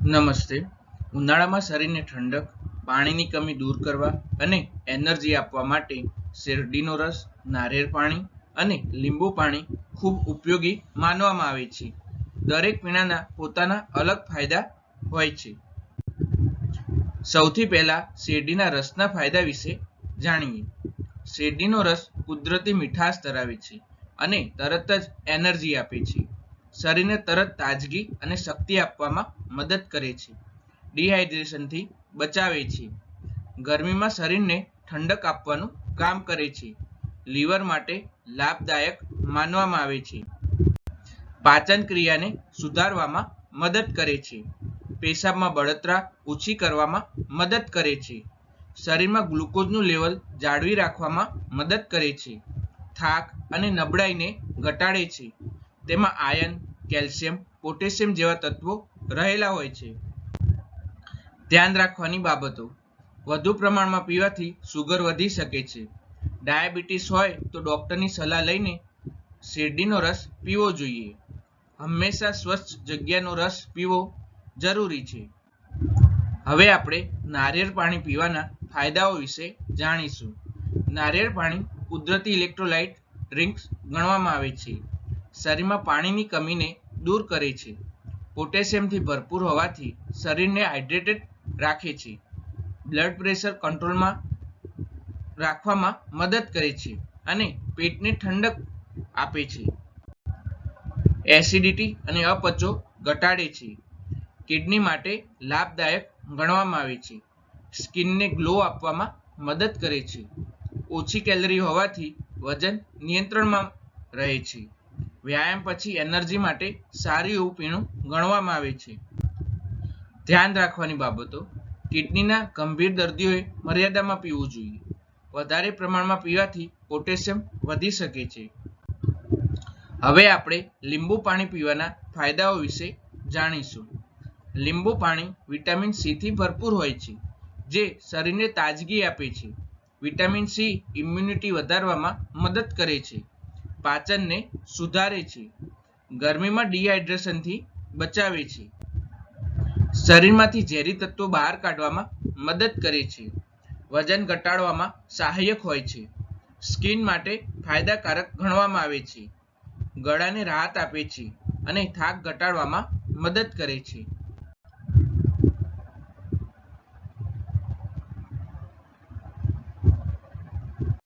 નમસ્તે. ઉનાળામાં શરીરને ઠંડક, પાણીની કમી દૂર કરવા અને એનર્જી આપવા માટે શેરડીનો રસ, નારિયેળ પાણી અને લીંબુ પાણી ખૂબ ઉપયોગી માનવામાં આવે છે. દરેક પીણાના પોતાના અલગ ફાયદા હોય છે. સૌથી પહેલા શેરડીના રસના ફાયદા વિશે જાણીએ. શેરડીનો રસ કુદરતી મીઠાશ ધરાવે છે અને તરત જ એનર્જી આપે છે. શરીરને તરત તાજગી અને શક્તિ આપવામાં મદદ કરે છે. ડિહાઇડ્રેશનથી બચાવે છે. ગરમીમાં શરીરને ઠંડક આપવાનું કામ કરે છે. લીવર માટે લાભદાયક માનવામાં આવે છે. પાચન ક્રિયાને સુધારવામાં મદદ કરે છે. પેશાબમાં બળતરા ઓછી કરવામાં મદદ કરે છે. શરીરમાં ગ્લુકોઝનું લેવલ જાળવી રાખવામાં મદદ કરે છે. થાક અને નબળાઈને ઘટાડે છે. તેમાં આયર્ન, કેલ્શિયમ, પોટેશિયમ જેવા તત્વો રહેલા હોય છે. ધ્યાન રાખવાની બાબતો: વધુ પ્રમાણમાં પીવાથી સુગર વધી શકે છે. ડાયાબિટીસ હોય તો ડૉક્ટરની સલાહ લઈને શેરડીનો રસ પીવો જોઈએ. હંમેશા સ્વચ્છ જગ્યાનો રસ પીવો જરૂરી છે. હવે આપણે નારિયેળ પાણી પીવાના ફાયદાઓ વિશે જાણીશું. નારિયેળ પાણી કુદરતી ઇલેક્ટ્રોલાઇટ ડ્રિંક્સ ગણવામાં આવે છે. શરીરમાં પાણીની કમીને દૂર કરે છે. પોટેશિયમથી ભરપૂર હોવાથી શરીરને હાઇડ્રેટેડ રાખે છે. બ્લડ પ્રેશર કંટ્રોલમાં રાખવામાં મદદ કરે છે અને પેટને ઠંડક આપે છે. એસિડિટી અને અપચો ઘટાડે છે. કિડની માટે લાભદાયક ગણવામાં આવે છે. સ્કિનને ગ્લો આપવામાં મદદ કરે છે. ઓછી કેલરી હોવાથી વજન નિયંત્રણમાં રહે છે. વ્યાયામ પછી એનર્જી માટે સારું એવું પીણું ગણવામાં આવે છે. ધ્યાન રાખવાની બાબતો: કિડનીના ગંભીર દર્દીઓએ મર્યાદામાં પીવું જોઈએ. વધારે પ્રમાણમાં પીવાથી પોટેશિયમ વધી શકે છે. હવે આપણે લીંબુ પાણી પીવાના ફાયદાઓ વિશે જાણીશું. લીંબુ પાણી વિટામિન સીથી ભરપૂર હોય છે, જે શરીરને તાજગી આપે છે. વિટામિન સી ઇમ્યુનિટી વધારવામાં મદદ કરે છે. પાચનને સુધારે છે. ગરમીમાં ડિહાઇડ્રેશનથી બચાવે છે. શરીરમાંથી ઝેરી તત્વો બહાર કાઢવામાં મદદ કરે છે. વજન ઘટાડવામાં સહાયક હોય છે. સ્કિન માટે ફાયદાકારક ગણવામાં આવે છે. ગળાને રાહત આપે છે અને થાક ઘટાડવામાં મદદ કરે છે.